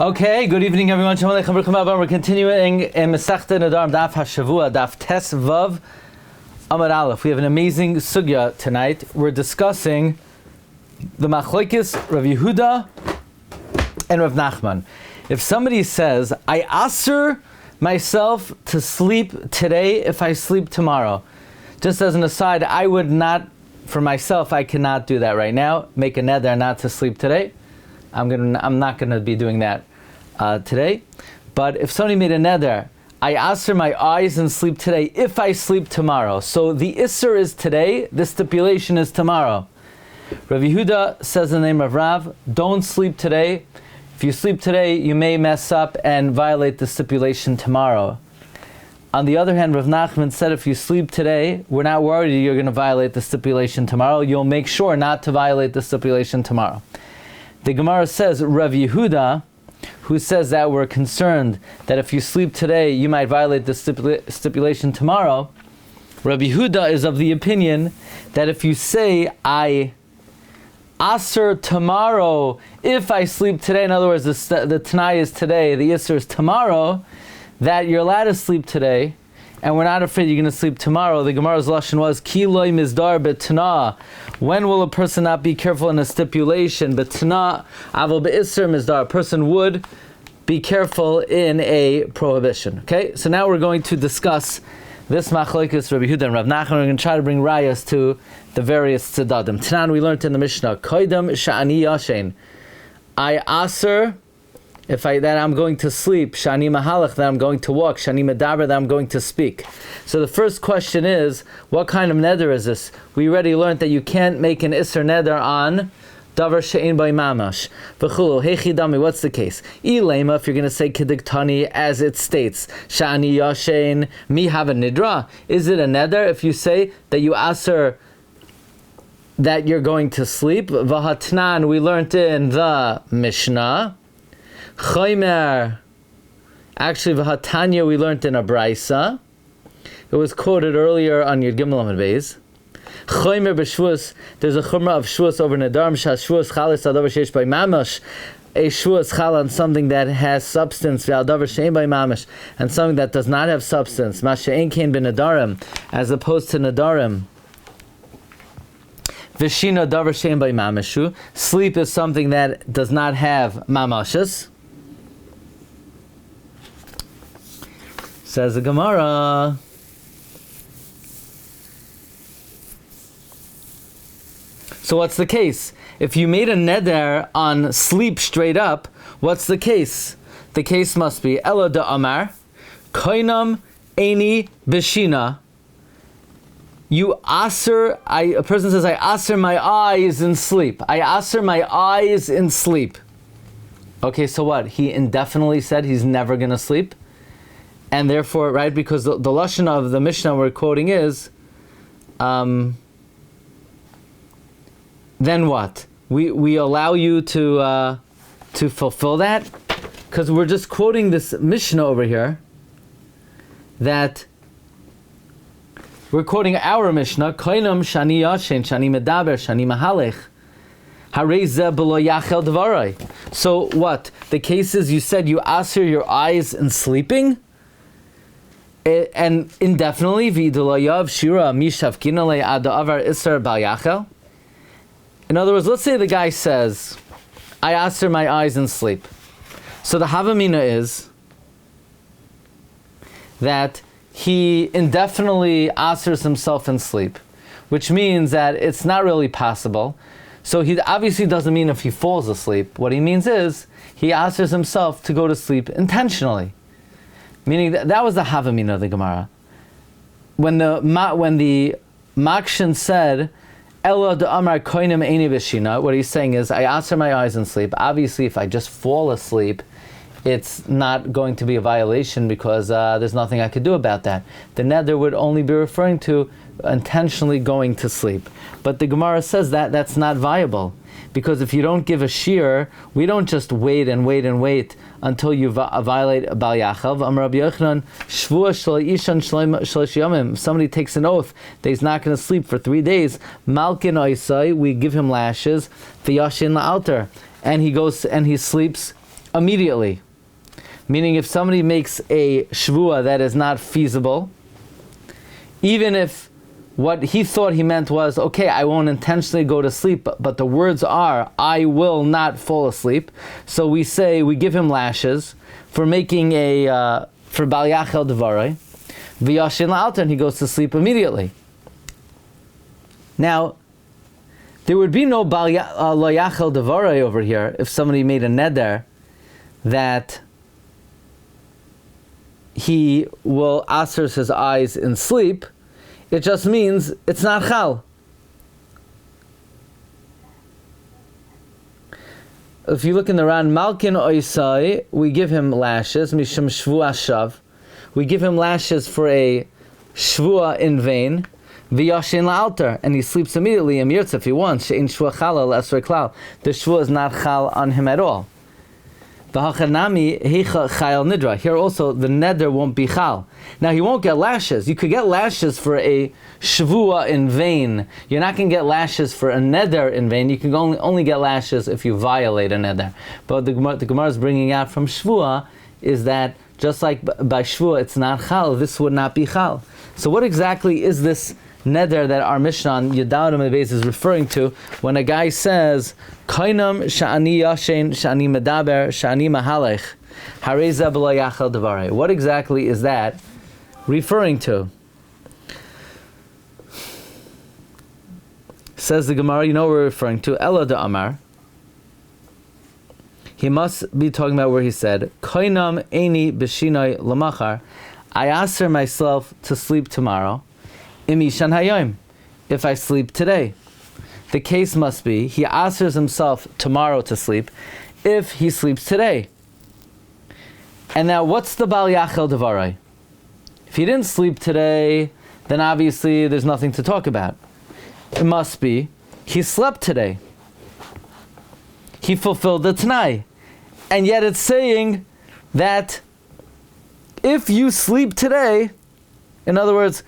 Okay, good evening everyone. We're continuing in Masechta Nedarim, Daf Hashavua, Daf Tes Vav Amud Aleph. We have an amazing sugya tonight. We're discussing the Machlokes Rabbi Yehuda and Rav Nachman. If somebody says, I aser myself to sleep today if I sleep tomorrow. Just as an aside, I would not, for myself, I cannot do that right now. Make a neder not to sleep today. I'm not going to be doing that today. But if somebody made a neder, I aser my eyes and sleep today if I sleep tomorrow. So the isser is today, the stipulation is tomorrow. Rabbi Yehuda says in the name of Rav, don't sleep today. If you sleep today, you may mess up and violate the stipulation tomorrow. On the other hand, Rav Nachman said if you sleep today, we're not worried you're going to violate the stipulation tomorrow. You'll make sure not to violate the stipulation tomorrow. The Gemara says, Rav Yehuda, who says that we're concerned that if you sleep today, you might violate the stipulation tomorrow. Rabbi Yehuda is of the opinion that if you say, I aser tomorrow, if I sleep today, in other words, the Tanai is today, the Isser is tomorrow, that you're allowed to sleep today, and we're not afraid you're going to sleep tomorrow. The Gemara's lashon was, Ki loy mizdar betana. When will a person not be careful in a stipulation? Betana, avol be'isser mizdar. A person would be careful in a prohibition. Okay, so now we're going to discuss this machlokes Rabbi Yehuda and Rav Nachman. We're going to try to bring rayas to the various tzedadim. Tanan, we learned in the Mishnah, koidem sha'ani yashen. I aser, that I'm going to sleep, shani mahalach, that I'm going to walk, shani medaber, that I'm going to speak. So the first question is, what kind of neder is this? We already learned that you can't make an isser neder on davar she'ein by mamash. V'chulu, hechidami, what's the case? Ilema, if you're going to say kediktani as it states, shani yashen mi have a nidra. Is it a neder if you say that you aser that you're going to sleep? V'hatnan, we learned in the Mishnah. Chaymer, actually v'hatanya we learned in a brisa. It was quoted earlier on Yud Gimel Amud Beis. Chaymer b'shvus, there's a chumrah of shvus over Nedarim, shvus chalis adavar sheish by mamash. A shvus chal on something that has substance, v'adavar shein by mamash, and something that does not have substance. Mashe'en kein b'nedarim, as opposed to Nedarim. V'shina davar shein by mamashu. Sleep is something that does not have mamashas. Says the Gemara. So what's the case? If you made a neder on sleep straight up, what's the case? The case must be Ela de Amar, Koinam Eini Beshina. You aser, a person says, I aser my eyes in sleep. I aser my eyes in sleep. Okay, so what? He indefinitely said he's never going to sleep? And therefore, right, because the lashon of the Mishnah we're quoting is, then what? We allow you to fulfill that? Because we're just quoting this Mishnah over here, that we're quoting our Mishnah, Koinam shani yashen, shani medaber, shani mahalech, harei b'lo yachel dvarai. So what? The case is you said you aser your eyes in sleeping? And indefinitely, v'idulayav shira mishavkinale adavar isar bal yachel. In other words, let's say the guy says, I aser my eyes in sleep. So the havamina is that he indefinitely asers himself in sleep, which means that it's not really possible. So he obviously doesn't mean if he falls asleep. What he means is he asers himself to go to sleep intentionally. Meaning that was the havamina of the Gemara. When the Makshin said, Ela de Amar Koinim Eini Beshina, what he's saying is, I aser my eyes in sleep. Obviously, if I just fall asleep, it's not going to be a violation because there's nothing I could do about that. The neder would only be referring to intentionally going to sleep. But the Gemara says that that's not viable. Because if you don't give a shear, we don't just wait and wait and wait until you violate Bal Yachav. Rabbi Yochanan, Shvua shel ishan shlosh yomim. If somebody takes an oath that he's not going to sleep for 3 days, Malkin oisai, we give him lashes, v'yashin la'alter. And he goes and he sleeps immediately. Meaning if somebody makes a shvua that is not feasible, even if what he thought he meant was, okay, I won't intentionally go to sleep, but the words are, I will not fall asleep. So we give him lashes for making for Bal Yachel Devarai, V'yashin La'alter, and he goes to sleep immediately. Now, there would be no Lo Yachel Devarai over here if somebody made a neder that he will asers his eyes in sleep. It just means it's not chal. If you look in the Ran, Malkin Oisai, we give him lashes, Mishum Shvua Shav. We give him lashes for a shvua in vain, V'yashin La'alter, and he sleeps immediately, if he wants, She'in Shvua Chala L'Esrei Klal. The shvua is not chal on him at all. V'hachanami heicha chayal nidra. Here also, the neder won't be chal. Now, he won't get lashes. You could get lashes for a shvua in vain. You're not going to get lashes for a neder in vain. You can only get lashes if you violate a neder. But the Gemara is bringing out from shvua is that just like by shvua, it's not chal. This would not be chal. So what exactly is this neder that our Mishnah on Yadarim Beis is referring to when a guy says, Kainam sha'ani yashen, sha'ani medaber, sha'ani mahalech, hareza b'lo yachal devarei. What exactly is that referring to? Says the Gemara, you know what we're referring to, Ela de Amar. He must be talking about where he said, Kainam eini b'shinoi lamachar, I asked myself to sleep tomorrow, Imishan hayom, if I sleep today. The case must be, he answers himself tomorrow to sleep, if he sleeps today. And now, what's the Bal Yachel Devarai? If he didn't sleep today, then obviously there's nothing to talk about. It must be, he slept today. He fulfilled the Tanai. And yet it's saying that if you sleep today, in other words,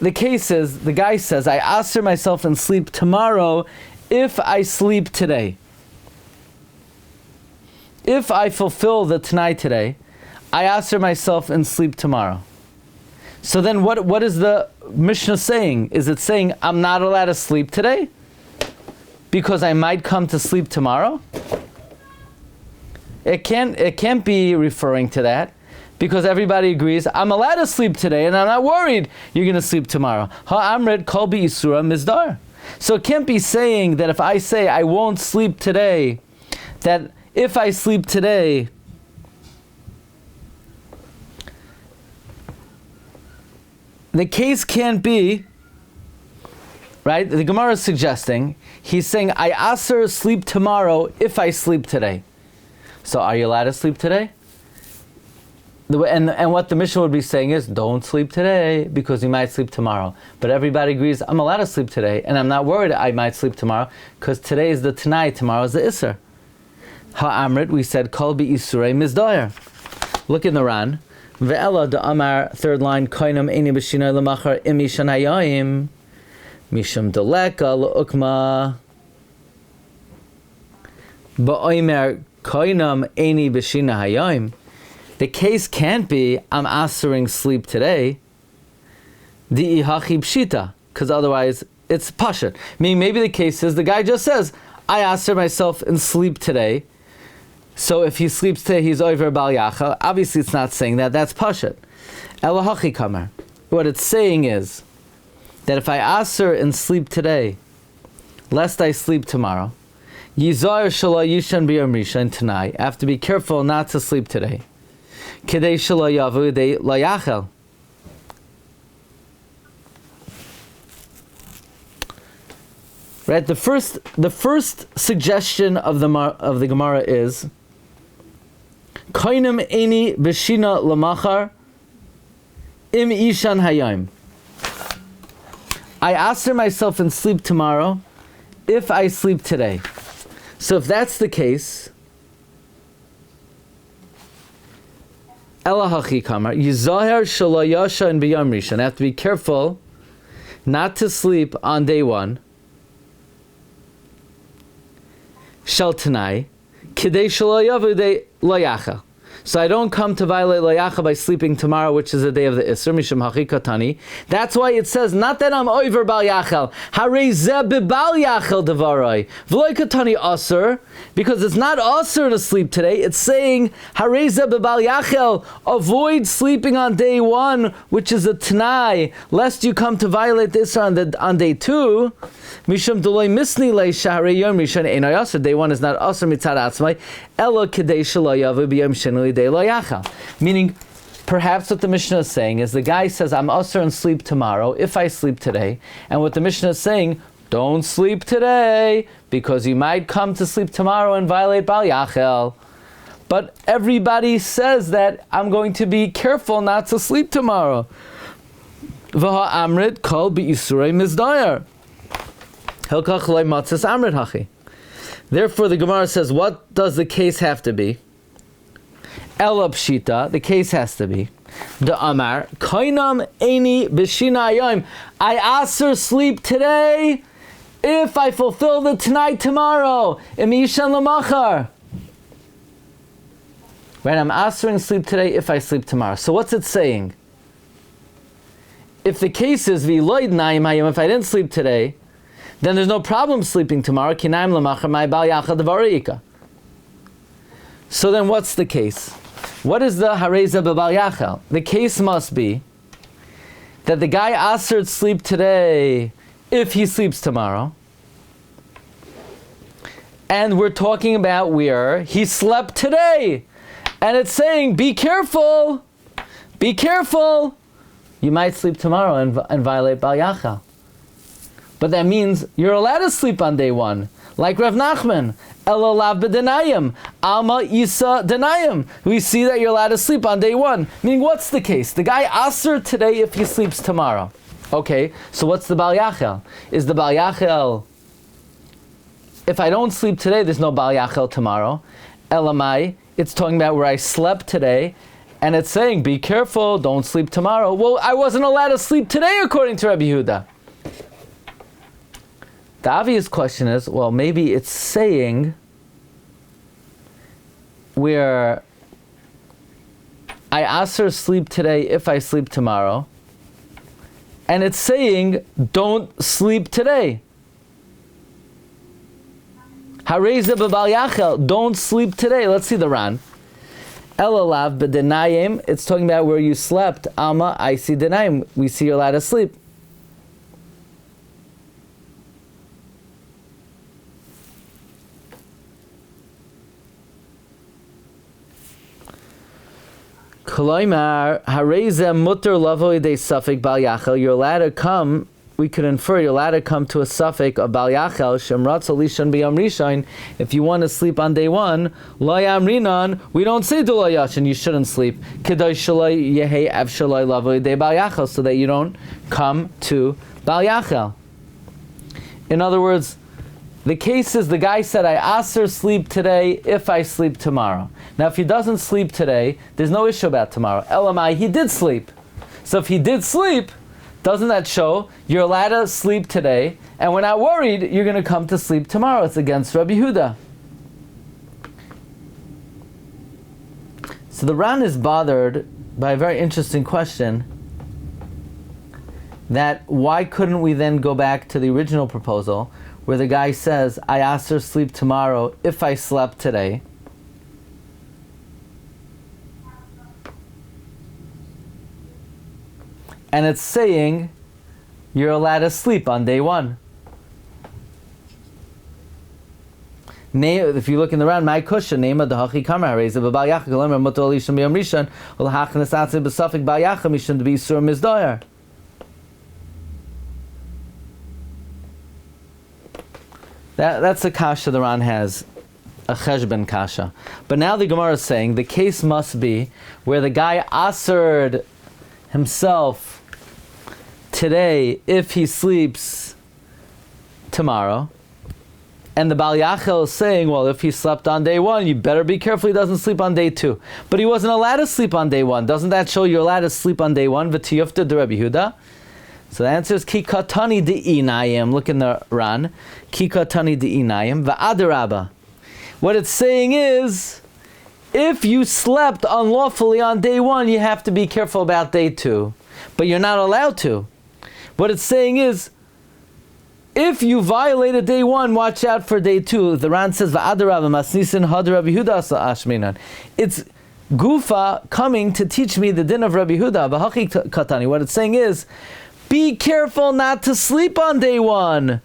the case is, the guy says, I answer myself and sleep tomorrow if I sleep today. If I fulfill the Tanai today, I answer myself and sleep tomorrow. So then what is the Mishnah saying? Is it saying I'm not allowed to sleep today because I might come to sleep tomorrow? It can't be referring to that. Because everybody agrees, I'm allowed to sleep today, and I'm not worried you're going to sleep tomorrow. Ha'amred kol bi'isura mizdar. So it can't be saying that if I say I won't sleep today, that if I sleep today, the case can't be, right? The Gemara is suggesting, he's saying, I aser sleep tomorrow if I sleep today. So are you allowed to sleep today? And what the Mishnah would be saying is, don't sleep today because you might sleep tomorrow. But everybody agrees, I'm allowed to sleep today, and I'm not worried I might sleep tomorrow because today is the Tanai, tomorrow is the Isser. Ha'amrit, we said, Kol bi'Isurei mizdayer. Look in the Ran. Ve'ela de Amar, third line, Koinam eini b'shinoi l'machar imi shan hayayim mishum deleka l'ukma ba'oimer Koinam eini b'shinoi hayayim. The case can't be, I'm answering sleep today, the ihachi pshita, because otherwise it's pashat. Meaning maybe the case is, the guy just says, I answer myself in sleep today, so if he sleeps today, he's over Bal Yachal. Obviously it's not saying that, that's pashat. Elahachi kamar. What it's saying is, that if I answer and sleep today, lest I sleep tomorrow, yizar shala yishan b'yom rishon tonight, I have to be careful not to sleep today. Kedei shelo yavu dei lo yachel. Right. The first suggestion of the Gemara is Koinem eini b'shina lamachar im ishan hayom. I answer myself and sleep tomorrow if I sleep today. So if that's the case, Elahachi kamar yizaher shelo yashan b'yom rishon. I have to be careful not to sleep on day one. Shel tanai kidei shelo yavu dei lo yachal. So I don't come to violate lo yachal by sleeping tomorrow, which is the day of the Isser, mishum hachi katani. That's why it says, not that I'm over bal yachal, harei zeh bebal yachal devarai, v'loi katani aser, because it's not aser to sleep today, it's saying, harei zeh bebal yachal, avoid sleeping on day one, which is a t'nai, lest you come to violate this on day two, mishum deloi misni lei shaharei yom rishon einay aser, day one is not aser mitzad atzmai, elo kedei shelo yavu b'yom sheni day lo yachal. Meaning, perhaps what the Mishnah is saying is the guy says, I'm usher and sleep tomorrow if I sleep today. And what the Mishnah is saying, don't sleep today because you might come to sleep tomorrow and violate bal yachal. But everybody says that I'm going to be careful not to sleep tomorrow. V'ha amrit kol b'isurei mizdayer. Hilkach loy matzas amrit hachi. Therefore, the Gemara says, what does the case have to be? Ela pshita, the case has to be the amar koinam eni b'shinayim. I aser sleep today if I fulfill the tonight tomorrow. Imishan lamachar. Right, I'm asering sleep today if I sleep tomorrow. So what's it saying? If the case is v'loid na'im hayim, if I didn't sleep today, then there's no problem sleeping tomorrow. Kinaim lamachar my bal yachal devarika. So then what's the case? What is the hareza b'bal yachal? The case must be that the guy asered sleep today if he sleeps tomorrow. And we're talking about where he slept today. And it's saying, be careful, be careful. You might sleep tomorrow and violate bal yachal. But that means you're allowed to sleep on day one. Like Rav Nachman, elolav b'denayim, alma isa denayim. We see that you're allowed to sleep on day one. Meaning, what's the case? The guy aser today if he sleeps tomorrow. Okay, so what's the bal yachal? Is the bal yachal, if I don't sleep today, there's no bal yachal tomorrow. Elamai, it's talking about where I slept today, and it's saying, be careful, don't sleep tomorrow. Well, I wasn't allowed to sleep today according to Rabbi Yehuda. The obvious question is, well, maybe it's saying where I aser sleep today if I sleep tomorrow, and it's saying don't sleep today. Hareza b'bal yachal, don't sleep today. Let's see the Ran. Elalav b'denayim, it's talking about where you slept. Alma, I see denayim, we see you're allowed to sleep. Koloimar hareza mutter lavo idei suffik bal yachal. You're allowed to come. We could infer you're allowed to come to a suffik of bal yachal shemratz alishon b'yam rishon. If you want to sleep on day one, lo yamrinan. We don't say do lo yashin. You shouldn't sleep. Kedai shaloi yehei av shaloi lavo idei bal yachal, so that you don't come to bal yachal. In other words, the case is the guy said, I aser sleep today if I sleep tomorrow. Now, if he doesn't sleep today, there's no issue about tomorrow. Elamai, he did sleep. So if he did sleep, doesn't that show you're allowed to sleep today, and we're not worried you're going to come to sleep tomorrow? It's against Rabbi Yehuda. So the Ran is bothered by a very interesting question, that why couldn't we then go back to the original proposal, where the guy says, I aser sleep tomorrow if I slept today. And it's saying you're allowed to sleep on day one. If you look in the round, my cushion, name of the hachi kamar, reza b'bal yachal, golemer muto alishon b'yom rishon, ulhachnas atzim b'safik bal yachal, mishon to be sur mizdoyer. That's the kasha the Ran has, a cheshben kasha. But now the Gemara is saying the case must be where the guy asered himself today if he sleeps tomorrow, and the Bal Yachal is saying, well, if he slept on day one, you better be careful he doesn't sleep on day two. But he wasn't allowed to sleep on day one. Doesn't that show you're allowed to sleep on day one? V'tiyufta de Rabbi Yehuda. So the answer is ki katani de'inayim. Look in the Ran. Ki katani de'inayim va'adarabba. What it's saying is, if you slept unlawfully on day 1, you have to be careful about day 2. But you're not allowed to. What it's saying is, if you violated day 1, watch out for day 2. The Ran says, "Va'adarav masnisin had Rabbi Yehuda ashminan." It's Gufa coming to teach me the din of Rabbi Yehuda. V'hachi katani. What it's saying is, be careful not to sleep on day 1.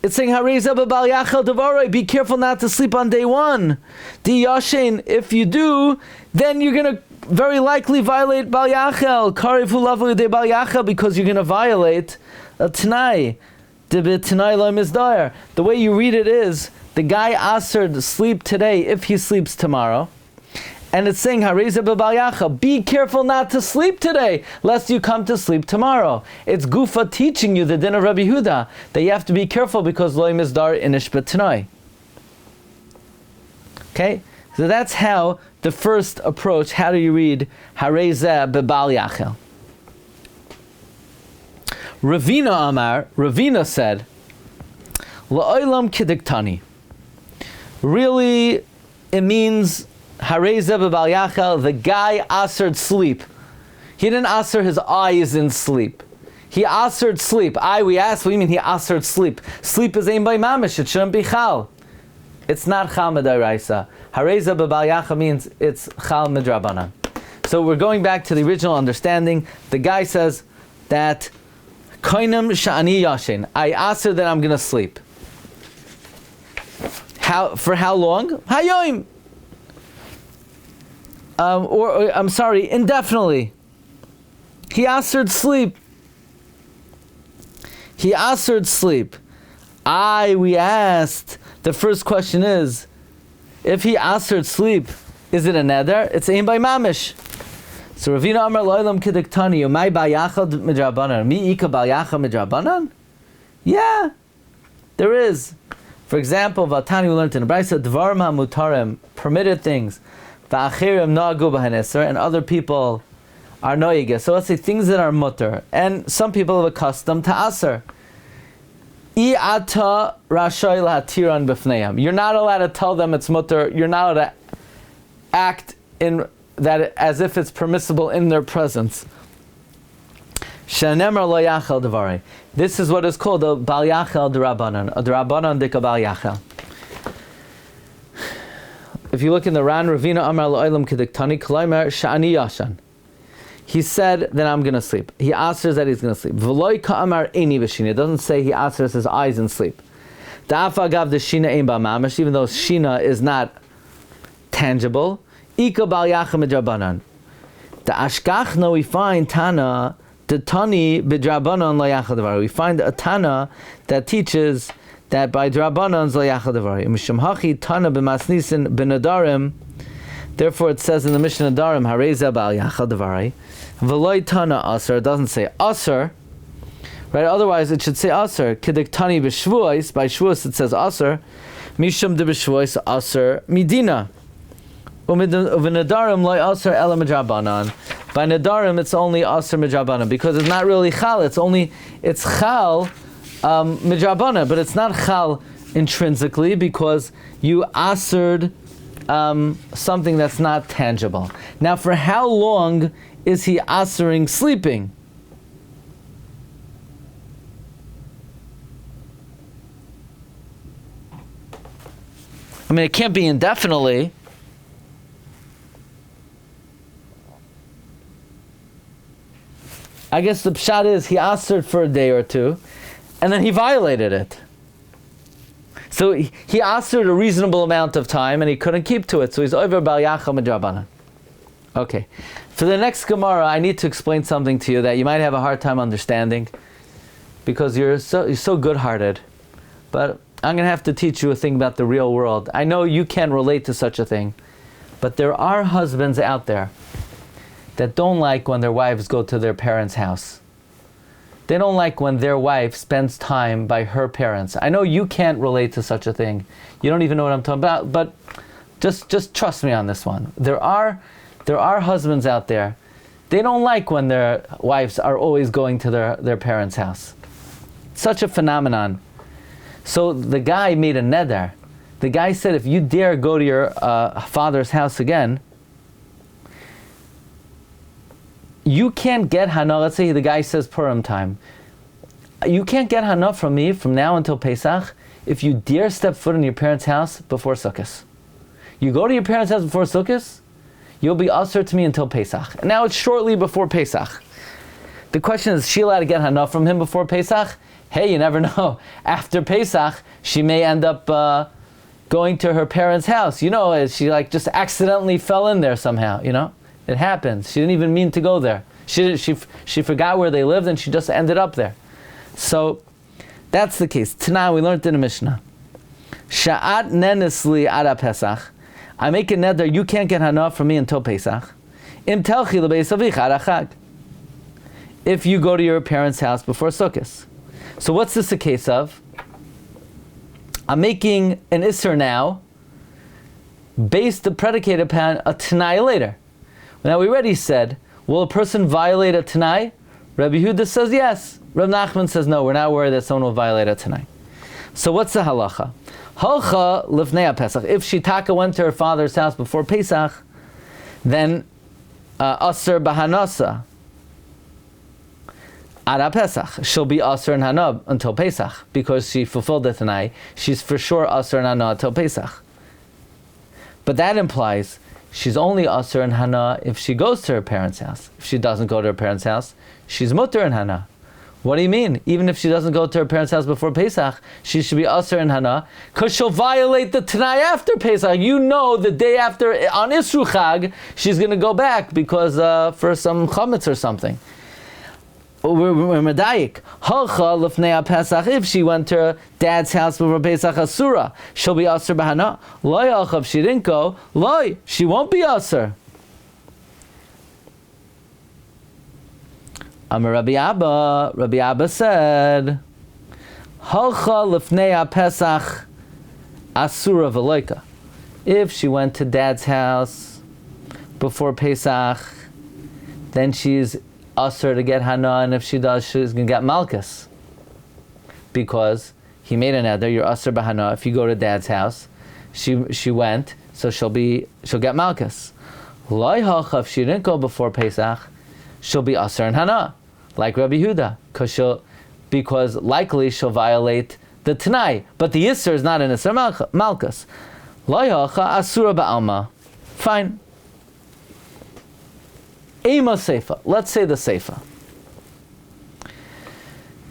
It's saying, "Hareza b'bal yachal devaroi." Be careful not to sleep on day 1. Di yashin. If you do, then you're going to very likely violate bal yachal. Karifu lavli de bal yachal, because you're going to violate a t'nai. The way you read it is, the guy asked to sleep today if he sleeps tomorrow. And it's saying, Hareza b'bal yachal, be careful not to sleep today, lest you come to sleep tomorrow. It's Gufa teaching you the din of Rabbi Yehuda, that you have to be careful because loy mizdar inish b'tnai. Okay? So that's how the first approach, how do you read Hareza b'bal yachal? Ravina said, La'olam kidiktani. Really, it means Hareza b'bal yachal, the guy asered sleep. He didn't aser his eyes in sleep. He asered sleep. We asked, what do you mean he asered sleep? Sleep is aim by mamish, it shouldn't be chal. It's not chal medaraisa. Hareza b'bal yachal means it's chal midrabanan. So we're going back to the original understanding. The guy says that Koinem sha'ani yashin. I aser that I'm going to sleep. For how long? Hayoim. I'm sorry, indefinitely. He asered sleep. He asered sleep. We asked. The first question is, if he asered sleep, is it a neder? It's aim by mamish. So Ravina Amar Loilam Kidiktani, Yomai Bayachal Midrabanan. Mi Ika Bayachal Midrabanan? Yeah, there is. For example, Vatani, we learned in the Brisa, Dvarim HaMutarim, permitted things, Va'achirim Nagu B'haneser, and other people are noige. So let's say things that are mutter, and some people have accustomed to aser. I'ata Rashoy La'atiran B'fneim. You're not allowed to tell them it's mutter. You're not allowed to act in that as if it's permissible in their presence. Shenemar lo yachal devari. This is what is called a bal yachal derabanan, a derabanan dika bal yachal. If you look in the Ran, Ravina Amar Lo'ilam Kidiktani Kalaimer Sha'ani Yashan. He said that I'm going to sleep. He answers that he's going to sleep. V'loi ka'amar eini v'shina. It doesn't say he answers his eyes in sleep. Da'af agav the shina ein ba mamash, even though shina is not tangible. Ika bal yachal midrabanan. The ashkachna we find Tana, the Tani bidrabanan lo yachal devar. We find a Tana that teaches that by drabanan lo yachal devar. Mishum hachi Tana b'masnisin b'nedarim. Therefore, it says in the Mishnah Nedarim, Hareza bal yachal devarai, v'loi Tana aser. It doesn't say aser, right? Otherwise, it should say aser. Kidiktani b'shvuos. By shvuos, it says aser. Mishum de b'shvuos aser midina. U'v'nedarim loy aser ela midrabanan. By nedarim, it's only aser midrabanan because it's not really chal. It's chal midrabanan, but it's not chal intrinsically because you asered something that's not tangible. Now, for how long is he asering sleeping? I mean, it can't be indefinitely. I guess the pshat is he asered for a day or two, and then he violated it. So he asered a reasonable amount of time, and he couldn't keep to it. So he's over bal yachal midrabanan. Okay. For the next Gemara, I need to explain something to you that you might have a hard time understanding, because you're so good-hearted. But I'm going to have to teach you a thing about the real world. I know you can't relate to such a thing, but there are husbands out there that don't like when their wives go to their parents' house. They don't like when their wife spends time by her parents. I know you can't relate to such a thing. You don't even know what I'm talking about, but just trust me on this one. There are husbands out there, they don't like when their wives are always going to their parents' house. Such a phenomenon. So the guy made a neder The guy said, if you dare go to your father's house again, you can't get Hana. Let's say the guy says Purim time. You can't get Hana from me from now until Pesach if you dare step foot in your parents' house before Sukkot. You go to your parents' house before Sukkot, you'll be usher to me until Pesach. And now it's shortly before Pesach. The question is she allowed to get Hana from him before Pesach? Hey, you never know. After Pesach, she may end up going to her parents' house. You know, she just accidentally fell in there somehow, you know? It happens. She didn't even mean to go there. She forgot where they lived and she just ended up there. So, that's the case. Tana, we learned in the Mishnah. Sha'at nenesli ada Pesach. I make a neder, you can't get Hana from me until Pesach. Im telchi lebeis avicha ada Chag. If you go to your parents' house before Sukkot. So what's this a case of? I'm making an Isser now, based predicated upon a Tanai later. Now we already said, will a person violate a Tanai? Rabbi Yehuda says yes. Rabbi Nachman says no, we're not worried that someone will violate a Tanai. So what's the halacha? Halcha lifnei Pesach. If she taka went to her father's house before Pesach, then Aser Bahanasa. Ada Pesach, she'll be Aser and Hana until Pesach because she fulfilled the Tanai. She's for sure Aser and Hana until Pesach. But that implies she's only Aser and Hana if she goes to her parents' house. If she doesn't go to her parents' house, she's Mutter and Hana. What do you mean? Even if she doesn't go to her parents' house before Pesach, she should be Aser and Hana because she'll violate the Tanai after Pesach. You know, the day after on Isru Chag, she's going to go back because for some chametz or something. We're medayik. Halcha lefnei Pesach. If she went to her dad's house before Pesach Asura, she'll be aser bahana. Loy halcha. If she didn't go, loy, she won't be aser. Amar Rabbi Abba. Rabbi Abba said, halcha lefnei Pesach Asura v'loika. If she went to dad's house before Pesach, then she's Aser to get Hana, and if she does, she's going to get Malkus. Because he made a neder, you're Aser b'Hana. If you go to dad's house, she went, so she'll get Malkus. Loi halcha, if she didn't go before Pesach, she'll be Aser and Hana, like Rabbi Yehuda, because likely she'll violate the Tanai. But the Yisr is not an Aser Malkus. Loi halcha, Asura ba'alma. Fine. Ema Seifa. Let's say the Seifa.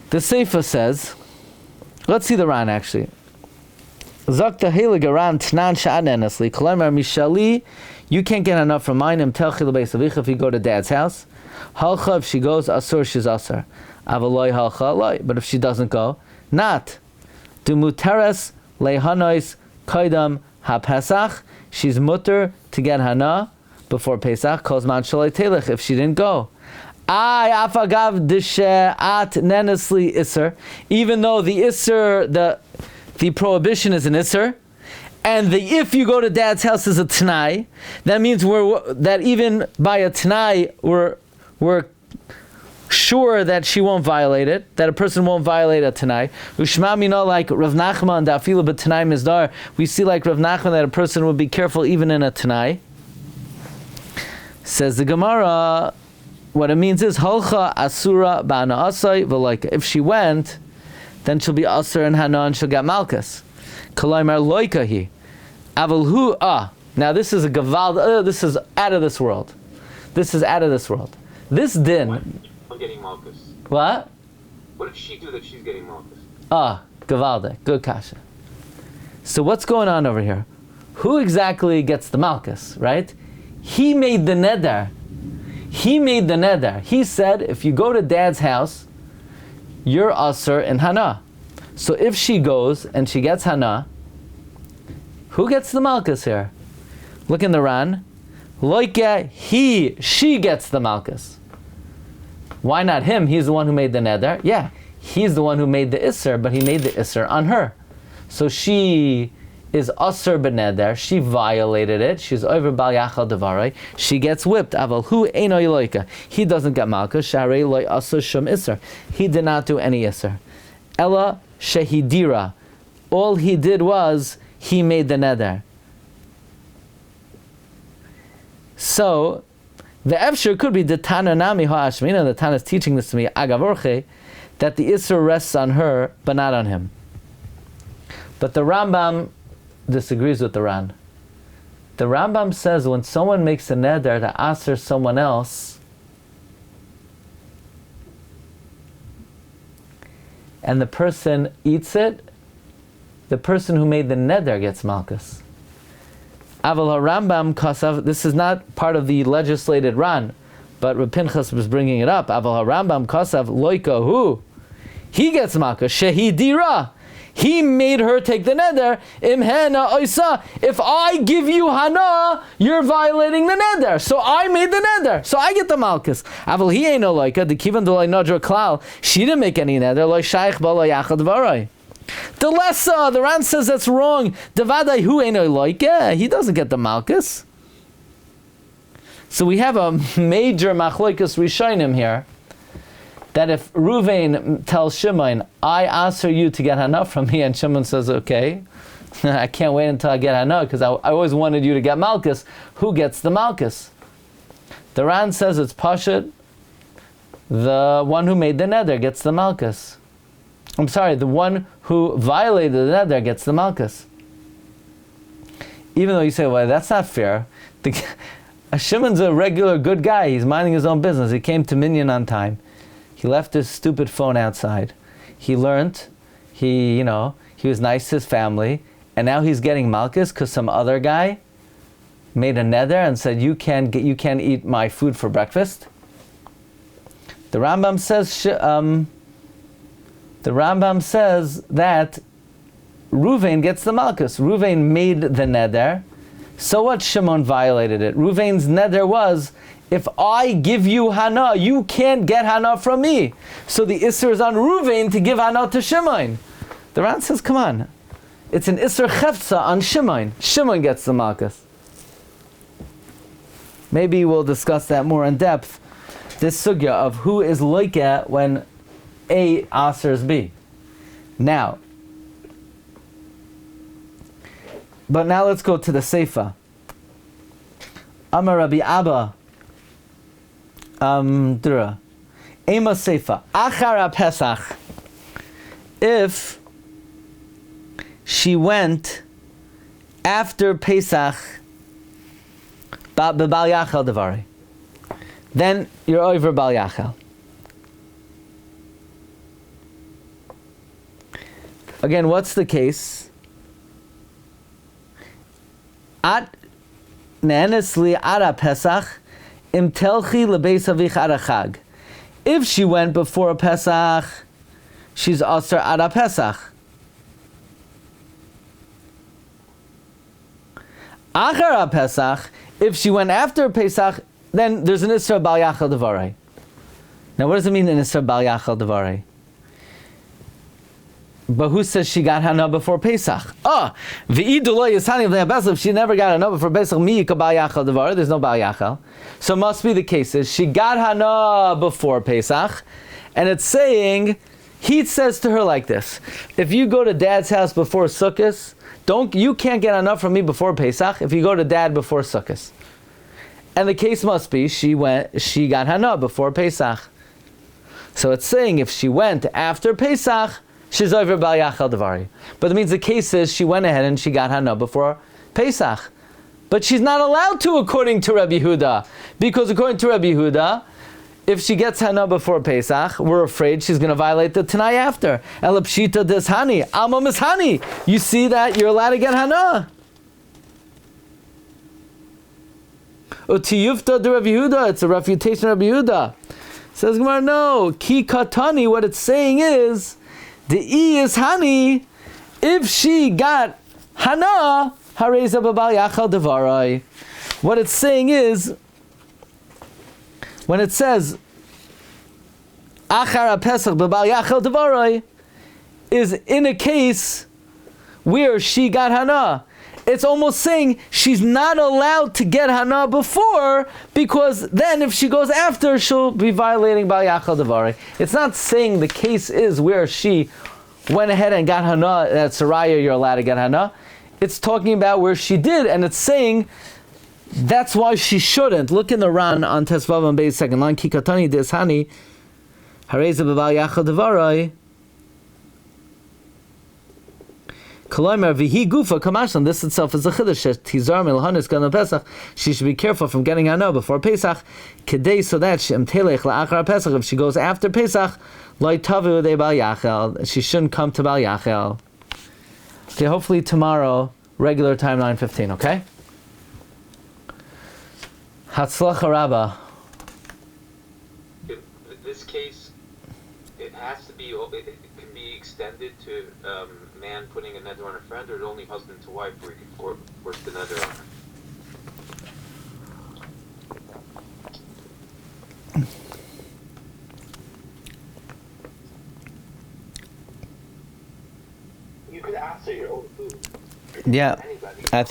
The Seifa says, let's see the Ran actually. Zakta Heliga Ran Tnan Sha'anenesli Kalemar Mishali. You can't get enough from mine. Telchi Lebeis Avicha if you go to dad's house. Halcha if she goes, Asur she's Asur. Avaloi Halcha Loi. But if she doesn't go, not. Dumuteres Lehanois Kaidam HaPesach. She's mutter to get Hana before Pesach, Kozman Shalai Telech, if she didn't go. Afagav Dishe'at Nenesli Isser, even though the Isser, the prohibition is an Isser, and the if you go to dad's house is a Tanai, that means that even by a Tanai, we're sure that she won't violate it, that a person won't violate a Tanai. Ushma mina, like Rav Nachman, Dafilu b'Tanai Mizdar, we see like Rav Nachman that a person would be careful even in a Tanai. Says the Gemara, what it means is halcha asura ba'ana asay v'loika. If she went, then she'll be asur and hana and she'll get malchus. Kalaymar loika hi. Avalhu Now this is a gavald. This is out of this world. This is out of this world. This din. What? Getting malchus. What? What did she do that she's getting malchus? Gavalde. Good kasha. So what's going on over here? Who exactly gets the malchus, right? He made the neder. He said, if you go to dad's house, you're asur in hana. So if she goes and she gets hana, who gets the malchus here? Look in the Ran. Loike, she gets the malchus. Why not him? He's the one who made the neder. Yeah, he's the one who made the isser, but he made the isser on her. So she is asur b'neder, she violated it, she's over bal yachal devarai, she gets whipped. Aval hu eino yiloika, he doesn't get malchus, sharei loy asur shum isser, he did not do any isser. Ella shehidira, all he did was, he made the neder. So, the Efshir could be the Tana Nami Ha'ashmina, the Tana is teaching this to me, Agavorche, that the Isser rests on her, but not on him. But the Rambam disagrees with the Ran. The Rambam says when someone makes a neder to aser someone else, and the person eats it, the person who made the neder gets malchus. Aval HaRambam Kasav, this is not part of the legislated Ran, but Reb Pinchas was bringing it up. Aval HaRambam Kasav Loika Hu, he gets malchus. Shehi Dira, he made her take the neder. Imhena Oisa, if I give you hana, you're violating the neder. So I made the neder, so I get the malchus. Aval he ain't no loika. The kivan dolay nadra klal. She didn't make any neder. Loy shaykh bala yachad varay. The lessa, the Ran says that's wrong. Devadai hu ain't no loika. He doesn't get the malchus. So we have a major machloikus rishonim here. That if Ruvain tells Shimon, I ask you to get hana from me, and Shimon says, okay, I can't wait until I get hana, because I always wanted you to get malchus. Who gets the malchus? The Ran says it's Pashut, the one who made the neder gets the malchus. I'm sorry, the one who violated the neder gets the malchus. Even though you say, well, that's not fair. Shimon's a regular good guy. He's minding his own business. He came to Minyan on time. He left his stupid phone outside. He learned. He was nice to his family, and now he's getting malchus because some other guy made a neder and said, "You can't eat my food for breakfast." The Rambam says that Ruvain gets the malchus. Ruvain made the neder. So what? Shimon violated it. Ruvain's neder was, if I give you hana, you can't get hana from me. So the Isser is on Ruvain to give hana to Shimon. The Ran says, come on. It's an Isser chefza on Shimon. Shimon gets the malchus. Maybe we'll discuss that more in depth. This sugya of who is loika when A asers B. Now let's go to the Seifa. Amar Rabbi Abba Dura. Ema Seifa. Achara Pesach. If she went after Pesach, B'Bal Yachal Devari, then you're over Bal Yachal. Again, what's the case? At Ne'enesli Ara Pesach Im Telchi Lebeis Avich Ara Chag. If she went before a Pesach, she's Aser Ara Pesach. Achara Pesach, if she went after Pesach, then there's an Isra Bal Yachal Devarei. Now what does it mean an Isra Bal Yachal Devarei? But who says she got hana before Pesach? If she never got hana before Pesach, there's no Bal Yachal. So it must be the case is she got hana before Pesach, and it's saying, he says to her like this: if you go to dad's house before Sukkot, you can't get hana from me before Pesach if you go to dad before Sukkot. And the case must be she got hana before Pesach. So it's saying if she went after Pesach, she's over Bal Yachal Devari. But it means the case is she went ahead and she got hana before Pesach. But she's not allowed to according to Rabbi Yehuda. Because according to Rabbi Yehuda, if she gets hana before Pesach, we're afraid she's going to violate the Tanai after. Elapshita des hani, alma mishani. You see that you're allowed to get hana. Utiyufta de Rabbi Yehuda, it's a refutation of Rabbi Yehuda. Says Gemara, no, ki katani, what it's saying is, the E is hani, if she got hana, hareza b'bal yachal devarai. What it's saying is, when it says, achar pesach b'bal yachal devarai, is in a case where she got hana. It's almost saying she's not allowed to get hana before, because then if she goes after, she'll be violating Bal Yachal Devari. It's not saying the case is where she went ahead and got hana, at Saraya you're allowed to get hana. it's talking about where she did, and it's saying that's why she shouldn't. Look in the Ran on Tesvav on Bey's second line. Kikatani deshani hareza b'bal yachal devarai. Kolomer v'hi gufa kamashlan. This itself is a chiddush. Tizar milhanis gan Pesach. She should be careful from getting hana before Pesach. Kedei so that she telech la'achar Pesach. If she goes after Pesach, loy tavu de bal yachel. She shouldn't come to bal yachel. Okay, hopefully tomorrow, regular time 9:15. Okay. Hatzlacha Rabba. In this case, it has to be. It can be extended to man putting a neder on a friend, or only husband to wife, where he can force the neder on her. You could ask her your own food. Yeah, Anybody. I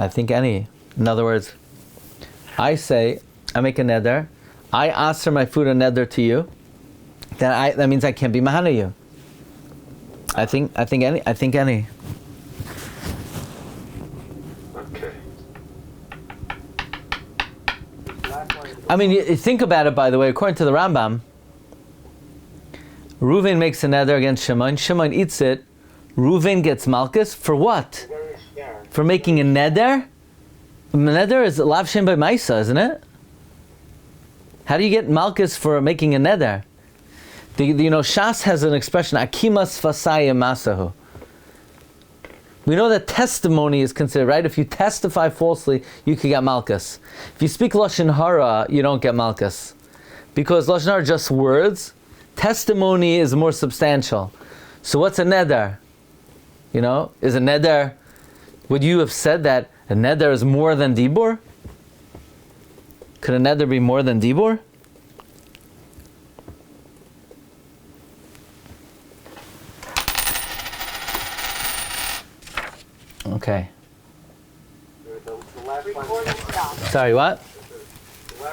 think any. In other words, I say, I make a neder, I ask for my food a neder to you, then that means I can't be mahana you. I think any. Okay. I mean, you think about it, by the way, according to the Rambam, Eruvin makes a neder against Shimon, Shimon eats it, Eruvin gets malchus, for what? For making a neder? A neder is lav shem by maisa, isn't it? How do you get malchus for making a neder? Shas has an expression, akimas fasayim masahu. We know that testimony is considered, right? If you testify falsely, you can get malchus. If you speak lashon hara, you don't get malchus, because lashon hara are just words. Testimony is more substantial. So what's a neder? Is a neder? Would you have said that a neder is more than dibur? Could a neder be more than dibur? Okay. The last one. Sorry, what?